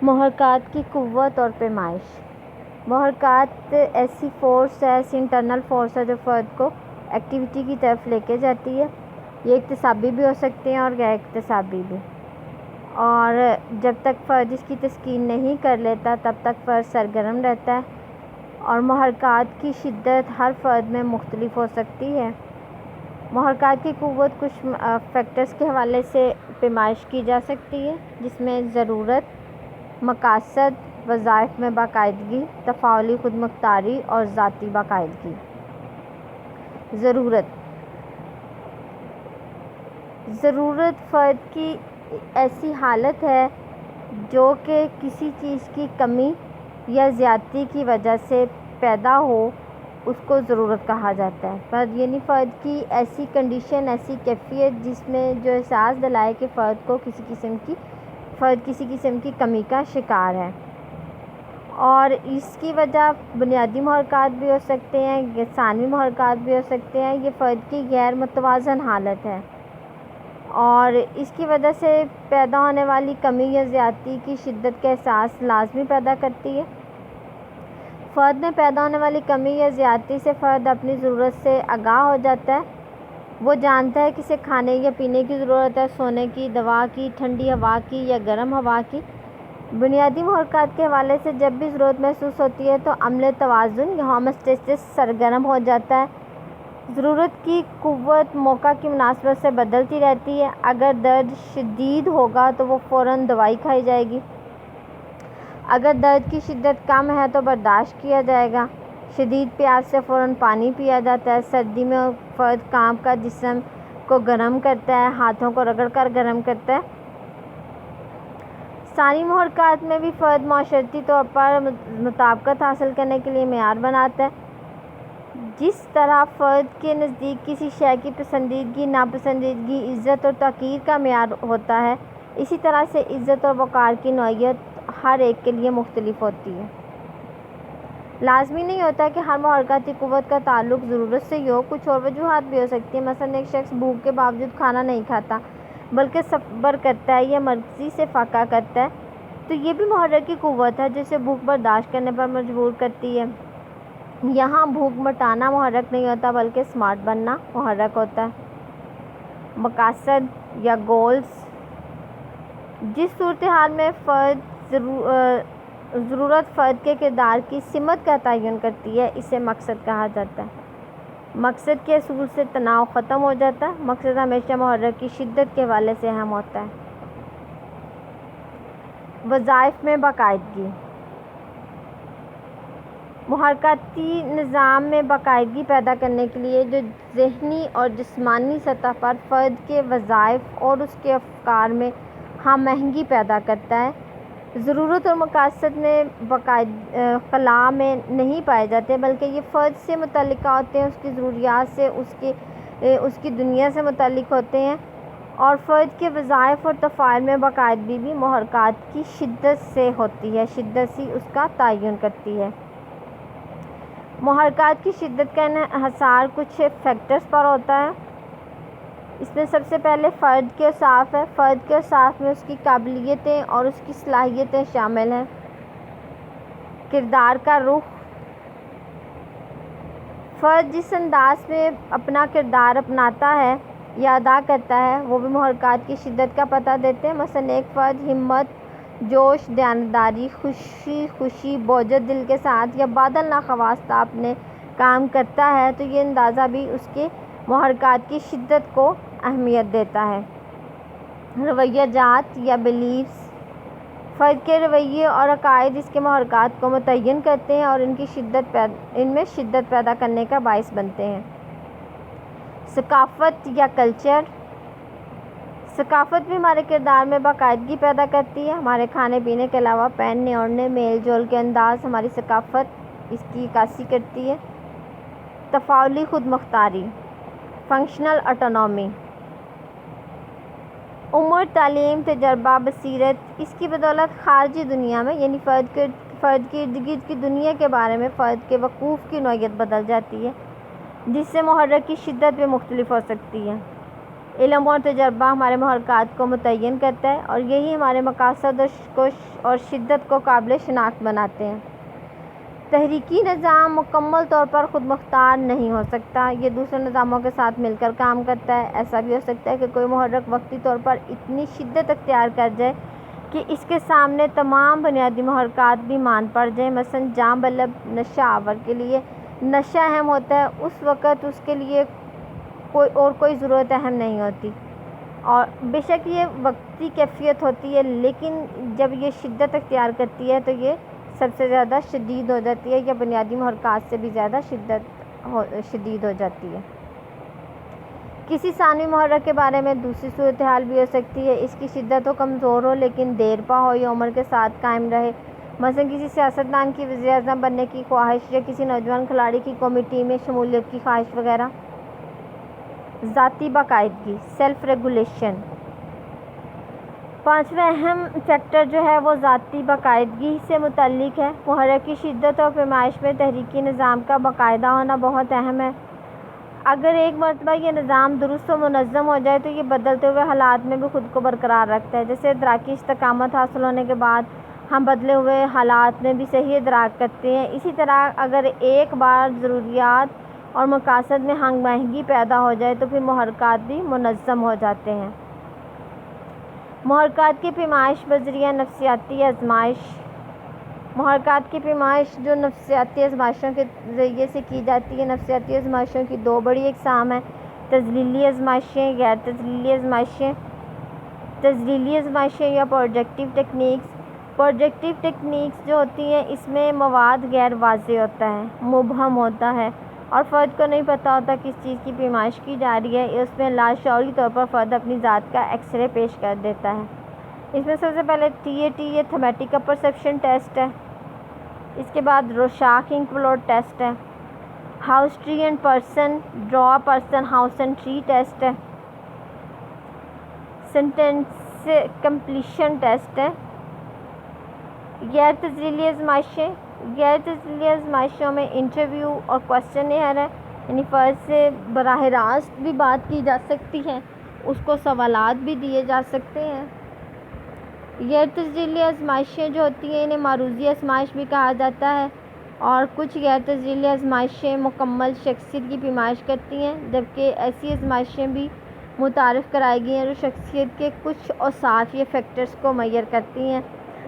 محرکات کی قوت اور پیمائش۔ محرکات ایسی فورس ہے، ایسی انٹرنل فورس ہے جو فرد کو ایکٹیویٹی کی طرف لے کے جاتی ہے۔ یہ اکتسابی بھی ہو سکتے ہیں اور غیر اکتسابی بھی، اور جب تک فرد اس کی تسکین نہیں کر لیتا تب تک فرد سرگرم رہتا ہے، اور محرکات کی شدت ہر فرد میں مختلف ہو سکتی ہے۔ محرکات کی قوت کچھ فیکٹرز کے حوالے سے پیمائش کی جا سکتی ہے، جس میں ضرورت، مقاصد، وظائف میں باقاعدگی، تفاعلی خود مختاری اور ذاتی باقاعدگی۔ ضرورت فرد کی ایسی حالت ہے جو کہ کسی چیز کی کمی یا زیادتی کی وجہ سے پیدا ہو، اس کو ضرورت کہا جاتا ہے۔ یعنی فرد کی ایسی کنڈیشن، ایسی کیفیت جس میں جو احساس دلائے کہ فرد کسی قسم کی کمی کا شکار ہے، اور اس کی وجہ بنیادی محرکات بھی ہو سکتے ہیں، ثانوی محرکات بھی ہو سکتے ہیں۔ یہ فرد کی غیر متوازن حالت ہے، اور اس کی وجہ سے پیدا ہونے والی کمی یا زیادتی کی شدت کا احساس لازمی پیدا کرتی ہے۔ فرد میں پیدا ہونے والی کمی یا زیادتی سے فرد اپنی ضرورت سے آگاہ ہو جاتا ہے۔ وہ جانتا ہے کہ اسے کھانے یا پینے کی ضرورت ہے، سونے کی، دوا کی، ٹھنڈی ہوا کی یا گرم ہوا کی۔ بنیادی محرکات کے حوالے سے جب بھی ضرورت محسوس ہوتی ہے تو عملِ توازن یا ہوموسٹیسس سرگرم ہو جاتا ہے۔ ضرورت کی قوت موقع کی مناسبت سے بدلتی رہتی ہے۔ اگر درد شدید ہوگا تو وہ فوراً دوائی کھائی جائے گی، اگر درد کی شدت کم ہے تو برداشت کیا جائے گا۔ شدید پیاس سے فوراً پانی پیا جاتا ہے۔ سردی میں فرد کانپ کر جسم کو گرم کرتا ہے، ہاتھوں کو رگڑ کر گرم کرتا ہے۔ ثانوی محرکات میں بھی فرد معاشرتی طور پر مطابقت حاصل کرنے کے لیے معیار بناتا ہے۔ جس طرح فرد کے نزدیک کسی شے کی پسندیدگی، ناپسندیدگی، عزت اور توقیر کا معیار ہوتا ہے، اسی طرح سے عزت اور وقار کی نوعیت ہر ایک کے لیے مختلف ہوتی ہے۔ لازمی نہیں ہوتا کہ ہر محرکاتی قوت کا تعلق ضرورت سے ہی ہو، کچھ اور وجوہات بھی ہو سکتی ہیں۔ مثلاً ایک شخص بھوک کے باوجود کھانا نہیں کھاتا بلکہ صبر کرتا ہے یا مرضی سے فاقہ کرتا ہے، تو یہ بھی محرک کی قوت ہے جو اسے بھوک برداشت کرنے پر مجبور کرتی ہے۔ یہاں بھوک مٹانا محرک نہیں ہوتا بلکہ اسمارٹ بننا محرک ہوتا ہے۔ مقاصد یا گولز، جس صورتحال میں ضرورت فرد کے کردار کی سمت کا تعین کرتی ہے، اسے مقصد کہا جاتا ہے۔ مقصد کے حصول سے تناؤ ختم ہو جاتا ہے۔ مقصد ہمیشہ محرک کی شدت کے حوالے سے اہم ہوتا ہے۔ وظائف میں باقاعدگی۔ محرکاتی نظام میں باقاعدگی پیدا کرنے کے لیے جو ذہنی اور جسمانی سطح پر فرد کے وظائف اور اس کے افکار میں ہم آہنگی پیدا کرتا ہے۔ ضرورت اور مقاصد میں خلا میں نہیں پائے جاتے بلکہ یہ فرد سے متعلقہ ہوتے ہیں، اس کی ضروریات سے، اس کی دنیا سے متعلق ہوتے ہیں، اور فرد کے وظائف اور تفاعل میں باقاعدگی بھی محرکات کی شدت سے ہوتی ہے، شدت ہی اس کا تعین کرتی ہے۔ محرکات کی شدت کا انحصار کچھ فیکٹرز پر ہوتا ہے۔ اس میں سب سے پہلے فرد کے اوصاف ہے۔ فرد کے اوصاف میں اس کی قابلیتیں اور اس کی صلاحیتیں شامل ہیں۔ کردار کا رخ، فرد جس انداز میں اپنا کردار اپناتا ہے یا ادا کرتا ہے وہ بھی محرکات کی شدت کا پتہ دیتے ہیں۔ مثلاً ایک فرد ہمت، جوش، دیانتداری، خوشی، بوجھل دل کے ساتھ یا بادل ناخواستہ اپنے کام کرتا ہے تو یہ اندازہ بھی اس کے محرکات کی شدت کو اہمیت دیتا ہے۔ رویہ جات یا بلیفز، فرد کے رویے اور عقائد اس کے محرکات کو متعین کرتے ہیں اور ان میں شدت پیدا کرنے کا باعث بنتے ہیں۔ ثقافت یا کلچر، ثقافت بھی ہمارے کردار میں باقاعدگی پیدا کرتی ہے۔ ہمارے کھانے پینے کے علاوہ پہننے اوڑھنے، میل جول کے انداز، ہماری ثقافت اس کی عکاسی کرتی ہے۔ تفاعلی خود مختاری، فنکشنل آٹونومی، عمر، تعلیم، تجربہ، بصیرت، اس کی بدولت خارجی دنیا میں یعنی فرد کے ارد گرد کی دنیا کے بارے میں فرد کے وقوف کی نوعیت بدل جاتی ہے، جس سے محرک کی شدت بھی مختلف ہو سکتی ہے۔ علم اور تجربہ ہمارے محرکات کو متعین کرتا ہے اور یہی ہمارے مقاصد اور شدت کو قابل شناخت بناتے ہیں۔ تحریکی نظام مکمل طور پر خود مختار نہیں ہو سکتا، یہ دوسرے نظاموں کے ساتھ مل کر کام کرتا ہے۔ ایسا بھی ہو سکتا ہے کہ کوئی محرک وقتی طور پر اتنی شدت اختیار کر جائے کہ اس کے سامنے تمام بنیادی محرکات بھی مان پڑ جائیں۔ مثلاً جاں بلب نشہ آور کے لیے نشہ اہم ہوتا ہے، اس وقت اس کے لیے کوئی ضرورت اہم نہیں ہوتی، اور بے شک یہ وقتی کیفیت ہوتی ہے، لیکن جب یہ شدت اختیار کرتی ہے تو یہ سب سے زیادہ شدید ہو جاتی ہے، یا بنیادی محرکات سے بھی زیادہ شدید ہو جاتی ہے۔ کسی ثانوی محرک کے بارے میں دوسری صورتحال بھی ہو سکتی ہے، اس کی شدت و کمزور ہو لیکن دیر پا ہو یا عمر کے ساتھ قائم رہے۔ مثلاً کسی سیاستدان کی وزیر اعظم بننے کی خواہش یا کسی نوجوان کھلاڑی کی قومی ٹیم میں شمولیت کی خواہش وغیرہ۔ ذاتی باقاعدگی، سیلف ریگولیشن۔ پانچواں اہم فیکٹر جو ہے وہ ذاتی باقاعدگی سے متعلق ہے۔ محرک کی شدت اور پیمائش میں تحریکی نظام کا باقاعدہ ہونا بہت اہم ہے۔ اگر ایک مرتبہ یہ نظام درست و منظم ہو جائے تو یہ بدلتے ہوئے حالات میں بھی خود کو برقرار رکھتا ہے۔ جیسے ادراکی استقامت حاصل ہونے کے بعد ہم بدلے ہوئے حالات میں بھی صحیح ادراک کرتے ہیں، اسی طرح اگر ایک بار ضروریات اور مقاصد میں ہنگ مہنگی پیدا ہو جائے تو پھر محرکات بھی منظم ہو جاتے ہیں۔ محرکات کی پیمائش بذریعہ نفسیاتی آزمائش۔ محرکات کی پیمائش جو نفسیاتی آزمائشوں کے ذریعے سے کی جاتی ہے۔ نفسیاتی آزمائشوں کی دو بڑی اقسام ہیں، تذلیلی آزمائشیں، غیر تذلیلی آزمائشیں۔ تذلیلی آزمائشیں یا پروجیکٹیو ٹیکنیکس۔ پروجیکٹیو ٹیکنیکس جو ہوتی ہیں اس میں مواد غیر واضح ہوتا ہے، مبہم ہوتا ہے اور فرد کو نہیں پتہ ہوتا کس چیز کی پیمائش کی جا رہی ہے۔ اس میں لاشعوری طور پر فرد اپنی ذات کا ایکس رے پیش کر دیتا ہے۔ اس میں سب سے پہلے TAT یہ تھمیٹیکل پرسیپشن ٹیسٹ ہے، اس کے بعد روشاک انکفلوڈ ٹیسٹ ہے، house tree and person draw person house and tree test ہے، سینٹینس کمپلیشن ٹیسٹ ہے۔ غیر تذلیلی آزمائشیں۔ غیر تذلیلی آزمائشوں میں انٹرویو اور کوسچنیئر ہے، یعنی فرد سے براہ راست بھی بات کی جا سکتی ہے، اس کو سوالات بھی دیے جا سکتے ہیں۔ غیر تذلیلی آزمائشیں جو ہوتی ہیں انہیں معروضی آزمائش بھی کہا جاتا ہے، اور کچھ غیر تذلیلی آزمائشیں مکمل شخصیت کی پیمائش کرتی ہیں، جبکہ ایسی آزمائشیں بھی متعارف کرائی گئی ہیں جو شخصیت کے کچھ اوصاف یا فیکٹرز کو معیر کرتی ہیں،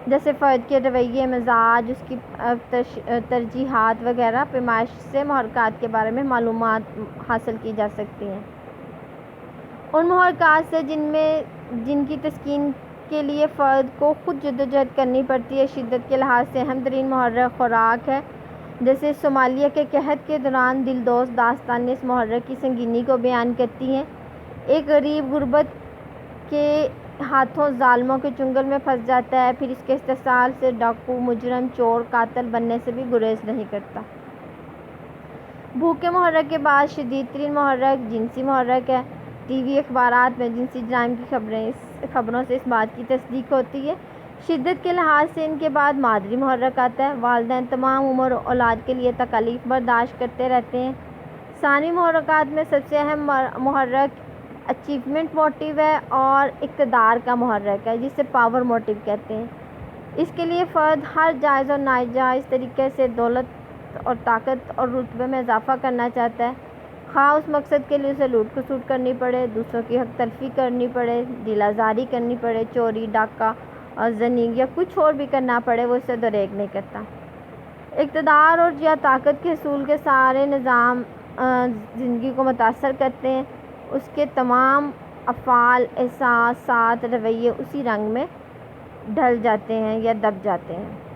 جیسے فرد کے رویے، مزاج، اس کی ترجیحات وغیرہ۔ پیمائش سے محرکات کے بارے میں معلومات حاصل کی جا سکتی ہیں۔ ان محرکات سے جن کی تسکین کے لیے فرد کو خود جدوجہد کرنی پڑتی ہے۔ شدت کے لحاظ سے اہم ترین محرک خوراک ہے، جیسے صومالیہ کے قحط کے دوران دلدوز داستانیں اس محرک کی سنگینی کو بیان کرتی ہیں۔ ایک غریب غربت کے ہاتھوں ظالموں کے چنگل میں پھنس جاتا ہے، پھر اس کے استحصال سے ڈاکو، مجرم، چور، قاتل بننے سے بھی گریز نہیں کرتا۔ بھوک کے محرک کے بعد شدید ترین محرک جنسی محرک ہے۔ ٹی وی اخبارات میں جنسی جرائم کی خبروں سے اس بات کی تصدیق ہوتی ہے۔ شدت کے لحاظ سے ان کے بعد مادری محرک آتا ہے۔ والدین تمام عمر اولاد کے لیے تکالیف برداشت کرتے رہتے ہیں۔ ثانوی محرکات میں سب سے اہم محرک اچیومنٹ موٹیو ہے اور اقتدار کا محرک ہے، جسے پاور موٹیو کہتے ہیں۔ اس کے لیے فرد ہر جائز اور ناجائز طریقے سے دولت اور طاقت اور رتبے میں اضافہ کرنا چاہتا ہے، خواہ اس مقصد کے لیے اسے لوٹ کھسوٹ کرنی پڑے، دوسروں کی حق تلفی کرنی پڑے، دل آزاری کرنی پڑے، چوری، ڈاکہ اور زنی یا کچھ اور بھی کرنا پڑے، وہ اسے دریغ نہیں کرتا۔ اقتدار اور یا طاقت کے حصول کے سارے نظام زندگی کو متاثر کرتے ہیں، اس کے تمام افعال، احساسات، رویے اسی رنگ میں ڈھل جاتے ہیں یا دب جاتے ہیں۔